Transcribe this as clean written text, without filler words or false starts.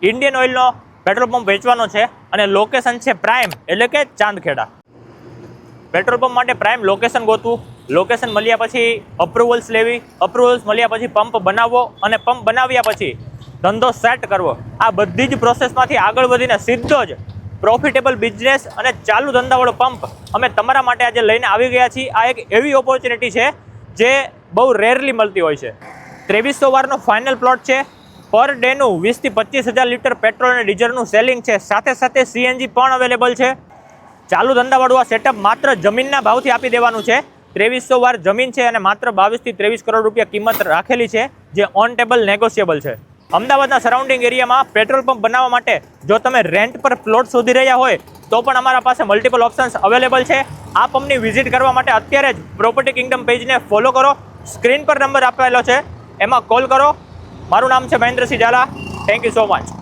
Indian ઓઇલનો petrol pump વેચવાનો છે અને લોકેશન છે પ્રાઇમ એટલે કે ચાંદખેડા. પેટ્રોલ પંપ માટે પ્રાઇમ લોકેશન ગોતવું, લોકેશન મળ્યા પછી અપ્રુવલ્સ લેવી, અપ્રુવલ્સ મળ્યા પછી પંપ બનાવવો અને પંપ બનાવ્યા પછી ધંધો સેટ કરવો. આ બધી જ પ્રોસેસમાંથી આગળ વધીને સીધો જ પ્રોફિટેબલ બિઝનેસ અને ચાલુ ધંધાવાળો પંપ અમે તમારા માટે આજે લઈને આવી ગયા છીએ. આ એક એવી ઓપોર્ચ્યુનિટી છે જે બહુ રેરલી મળતી હોય છે. 2300 વારનો ફાઇનલ પ્લોટ છે. પર ડેનું 20 થી 25 હજાર લીટર પેટ્રોલ અને ડીઝલનું સેલિંગ છે. સાથે સાથે સીએનજી પણ અવેલેબલ છે. ચાલુ ધંધાવાળું આ સેટઅપ માત્ર જમીનના ભાવથી આપી દેવાનું છે. 2300 વાર જમીન છે અને માત્ર 22 થી 23 કરોડ રૂપિયા કિંમત રાખેલી છે, જે ઓન ટેબલ નેગોશિયેબલ છે. અમદાવાદના સરાઉન્ડિંગ એરિયામાં પેટ્રોલ પંપ બનાવવા માટે જો તમે રેન્ટ પર પ્લોટ શોધી રહ્યા હોય તો પણ અમારા પાસે મલ્ટિપલ ઓપ્શન્સ અવેલેબલ છે. આ પંપની વિઝિટ કરવા માટે અત્યારે જ પ્રોપર્ટી કિંગડમ પેજને ફોલો કરો. સ્ક્રીન પર નંબર આપેલો છે, એમાં કોલ કરો. મારું નામ છે Mahendrasinh Zala. Thank you so much.